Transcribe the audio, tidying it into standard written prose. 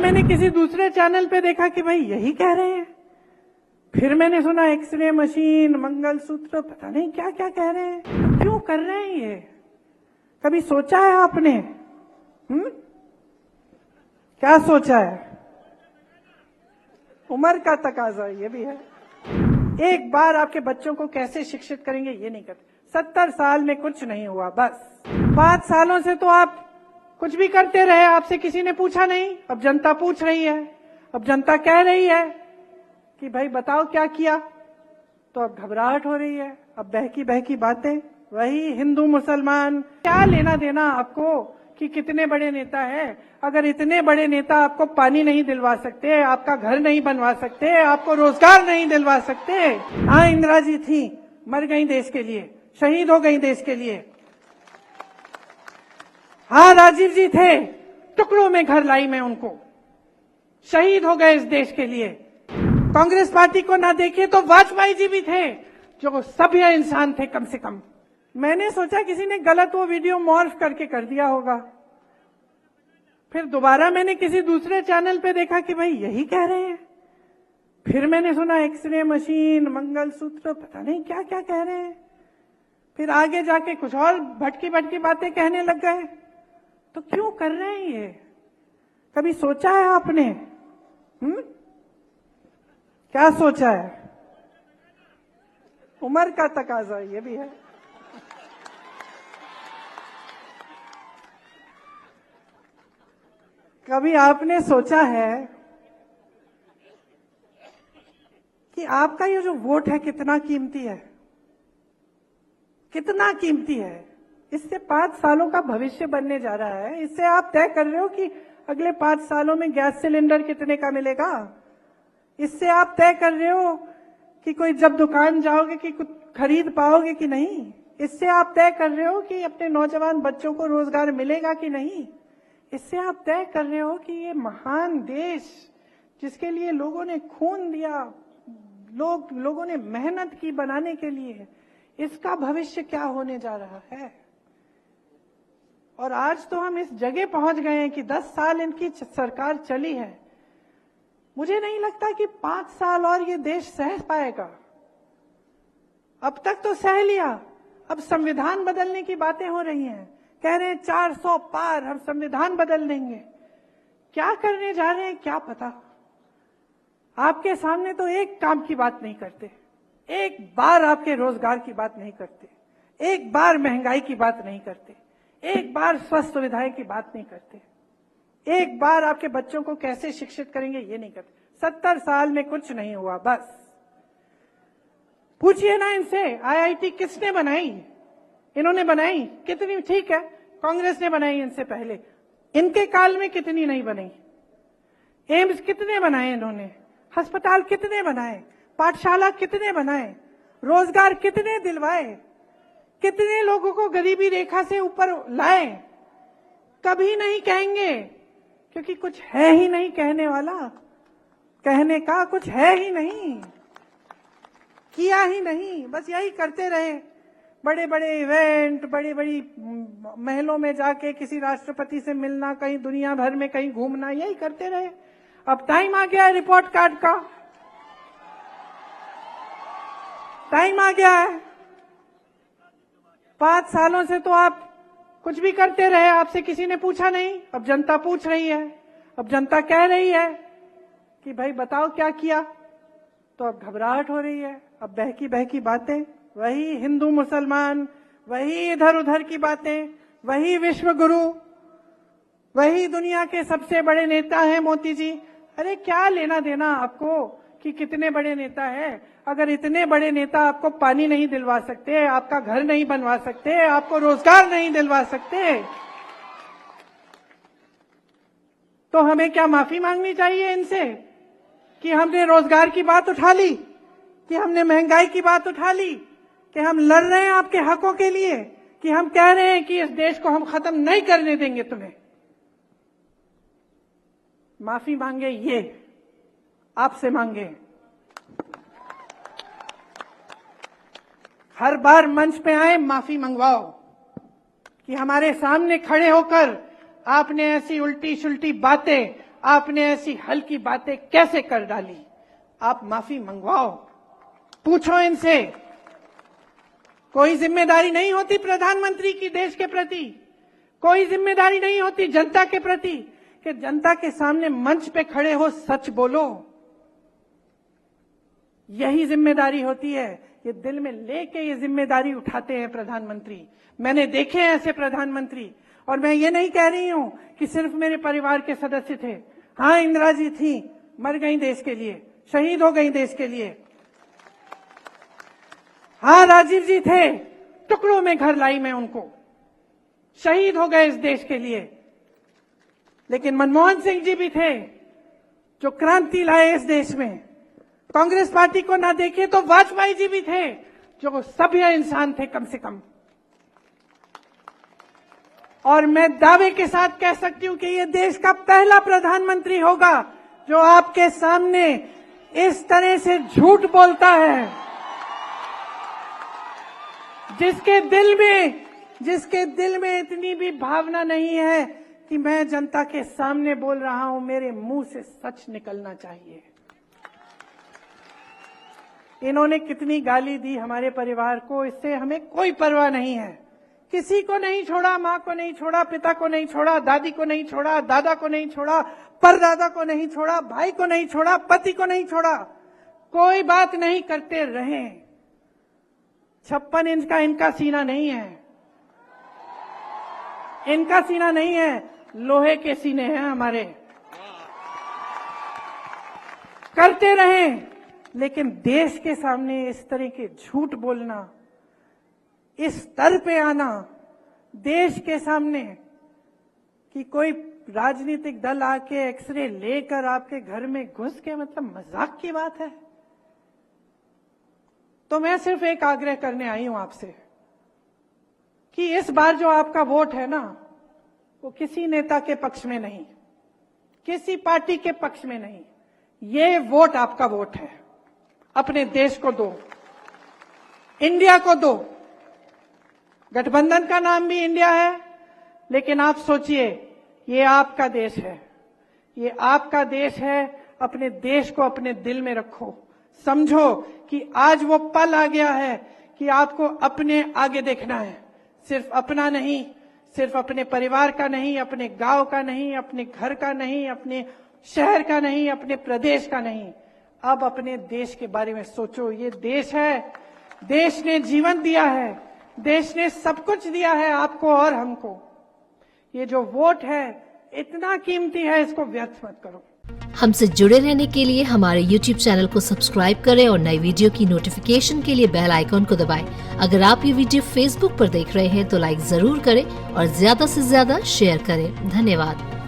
मैंने किसी दूसरे चैनल पे देखा कि भाई यही कह रहे हैं। फिर मैंने सुना एक्सरे मशीन, मंगलसूत्र, पता नहीं क्या क्या कह रहे हैं। क्यों कर रहे हैं ये? कभी सोचा है आपने? क्या सोचा है? उम्र का तकाजा ये भी है। एक बार आपके बच्चों को कैसे शिक्षित करेंगे ये नहीं करते। 70 साल में कुछ नहीं हुआ। बस 5 सालों से तो आप कुछ भी करते रहे, आपसे किसी ने पूछा नहीं। अब जनता पूछ रही है, अब जनता कह रही है कि भाई बताओ क्या किया। तो अब घबराहट हो रही है। अब बहकी बहकी बातें, वही हिंदू मुसलमान। क्या लेना देना आपको कि कितने बड़े नेता है? अगर इतने बड़े नेता आपको पानी नहीं दिलवा सकते, आपका घर नहीं बनवा सकते, आपको रोजगार नहीं दिलवा सकते। हाँ, इंदिरा जी थी, मर गई देश के लिए, शहीद हो गई देश के लिए। हाँ, राजीव जी थे, टुकड़ों में घर लाई मैं उनको, शहीद हो गए इस देश के लिए। कांग्रेस पार्टी को ना देखे तो वाजपेयी जी भी थे, जो सभ्य इंसान थे कम से कम। मैंने सोचा किसी ने गलत वो वीडियो मॉर्फ करके कर दिया होगा। फिर दोबारा मैंने किसी दूसरे चैनल पे देखा कि भाई यही कह रहे हैं। फिर मैंने सुना एक्सरे मशीन, मंगलसूत्र, पता नहीं क्या क्या कह रहे हैं। फिर आगे जाके कुछ और भटकी भटकी बातें कहने लग गए। तो क्यों कर रहे हैं ये? कभी सोचा है आपने? क्या सोचा है? उम्र का तकाजा ये भी है। कभी आपने सोचा है कि आपका ये जो वोट है कितना कीमती है? कितना कीमती है? इससे 5 सालों का भविष्य बनने जा रहा है। इससे आप तय कर रहे हो कि अगले 5 सालों में गैस सिलेंडर कितने का मिलेगा। इससे आप तय कर रहे हो कि कोई जब दुकान जाओगे कि कुछ खरीद पाओगे कि नहीं। इससे आप तय कर रहे हो कि अपने नौजवान बच्चों को रोजगार मिलेगा कि नहीं। इससे आप तय कर रहे हो कि ये महान देश, जिसके लिए लोगों ने खून दिया, लोगों ने मेहनत की बनाने के लिए, इसका भविष्य क्या होने जा रहा है। और आज तो हम इस जगह पहुंच गए हैं कि 10 साल इनकी सरकार चली है। मुझे नहीं लगता कि 5 साल और ये देश सह पाएगा। अब तक तो सह लिया, अब संविधान बदलने की बातें हो रही हैं। कह रहे हैं 400 पार, हम संविधान बदल देंगे। क्या करने जा रहे हैं क्या पता। आपके सामने तो एक काम की बात नहीं करते, एक बार आपके रोजगार की बात नहीं करते, एक बार महंगाई की बात नहीं करते, एक बार स्वास्थ्य सुविधाएं की बात नहीं करते, एक बार आपके बच्चों को कैसे शिक्षित करेंगे ये नहीं करते। 70 साल में कुछ नहीं हुआ। बस पूछिए ना इनसे, आईआईटी किसने बनाई? इन्होंने बनाई कितनी? ठीक है, कांग्रेस ने बनाई इनसे पहले, इनके काल में कितनी नहीं बनी। एम्स कितने बनाए इन्होंने, अस्पताल कितने बनाए, पाठशाला कितने बनाए, रोजगार कितने दिलवाए, कितने लोगों को गरीबी रेखा से ऊपर लाए। कभी नहीं कहेंगे, क्योंकि कुछ है ही नहीं कहने वाला। कहने का कुछ है ही नहीं, किया ही नहीं, बस यही करते रहे। बड़े बड़े इवेंट, बड़ी बड़ी महलों में जाके किसी राष्ट्रपति से मिलना, कहीं दुनिया भर में कहीं घूमना, यही करते रहे। अब टाइम आ गया है रिपोर्ट कार्ड का, टाइम आ गया है। 5 सालों से तो आप कुछ भी करते रहे, आपसे किसी ने पूछा नहीं। अब जनता पूछ रही है, अब जनता कह रही है कि भाई बताओ क्या किया। तो अब घबराहट हो रही है। अब बहकी बहकी बातें, वही हिंदू मुसलमान, वही इधर उधर की बातें, वही विश्व गुरु, वही दुनिया के सबसे बड़े नेता हैं मोदी जी। अरे क्या लेना देना आपको कि कितने बड़े नेता है? अगर इतने बड़े नेता आपको पानी नहीं दिलवा सकते, आपका घर नहीं बनवा सकते, आपको रोजगार नहीं दिलवा सकते, तो हमें क्या माफी मांगनी चाहिए इनसे कि हमने रोजगार की बात उठा ली, कि हमने महंगाई की बात उठा ली, कि हम लड़ रहे हैं आपके हकों के लिए, कि हम कह रहे हैं कि इस देश को हम खत्म नहीं करने देंगे तुम्हें। माफी मांगे ये आपसे मांगे। हर बार मंच पे आए माफी मंगवाओ कि हमारे सामने खड़े होकर आपने ऐसी उल्टी सुल्टी बातें आपने ऐसी हल्की बातें कैसे कर डाली? आप माफी मंगवाओ, पूछो इनसे। कोई जिम्मेदारी नहीं होती प्रधानमंत्री की देश के प्रति, कोई जिम्मेदारी नहीं होती जनता के प्रति कि जनता के सामने मंच पे खड़े हो सच बोलो। यही जिम्मेदारी होती है। ये दिल में लेके ये जिम्मेदारी उठाते हैं प्रधानमंत्री। मैंने देखे हैं ऐसे प्रधानमंत्री, और मैं ये नहीं कह रही हूं कि सिर्फ मेरे परिवार के सदस्य थे। हाँ, इंदिरा जी थी, मर गई देश के लिए, शहीद हो गई देश के लिए। हाँ, राजीव जी थे, टुकड़ों में घर लाई मैं उनको, शहीद हो गए इस देश के लिए। लेकिन मनमोहन सिंह जी भी थे जो क्रांति लाए इस देश में। कांग्रेस पार्टी को ना देखे तो वाजपेयी जी भी थे जो सभ्य इंसान थे कम से कम। और मैं दावे के साथ कह सकती हूं कि ये देश का पहला प्रधानमंत्री होगा जो आपके सामने इस तरह से झूठ बोलता है, जिसके दिल में इतनी भी भावना नहीं है कि मैं जनता के सामने बोल रहा हूं, मेरे मुंह से सच निकलना चाहिए। इन्होंने कितनी गाली दी हमारे परिवार को, इससे हमें कोई परवाह नहीं है। किसी को नहीं छोड़ा, मां को नहीं छोड़ा, पिता को नहीं छोड़ा, दादी को नहीं छोड़ा, दादा को नहीं छोड़ा, परदादा को नहीं छोड़ा, भाई को नहीं छोड़ा, पति को नहीं छोड़ा, कोई बात नहीं करते रहे। 56 इंच का इनका सीना नहीं है, इनका सीना नहीं है, लोहे के सीने हैं हमारे। करते रहे, लेकिन देश के सामने इस तरह के झूठ बोलना, इस स्तर पे आना देश के सामने कि कोई राजनीतिक दल आके एक्सरे लेकर आपके घर में घुस के, मतलब मजाक की बात है। तो मैं सिर्फ एक आग्रह करने आई हूं आपसे कि इस बार जो आपका वोट है ना, वो किसी नेता के पक्ष में नहीं, किसी पार्टी के पक्ष में नहीं, ये वोट आपका वोट है। अपने देश को दो, इंडिया को दो। गठबंधन का नाम भी इंडिया है, लेकिन आप सोचिए, ये आपका देश है, ये आपका देश है। अपने देश को अपने दिल में रखो, समझो कि आज वो पल आ गया है कि आपको अपने आगे देखना है, सिर्फ अपना नहीं, सिर्फ अपने परिवार का नहीं, अपने गांव का नहीं, अपने घर का नहीं, अपने शहर का नहीं, अपने प्रदेश का नहीं, अब अपने देश के बारे में सोचो। ये देश है, देश ने जीवन दिया है, देश ने सब कुछ दिया है आपको और हमको। ये जो वोट है इतना कीमती है, इसको व्यर्थ मत करो। हमसे जुड़े रहने के लिए हमारे YouTube चैनल को सब्सक्राइब करें और नई वीडियो की नोटिफिकेशन के लिए बेल आइकॉन को दबाएं। अगर आप ये वीडियो Facebook पर देख रहे हैं तो लाइक जरूर करें और ज्यादा से ज्यादा शेयर करें। धन्यवाद।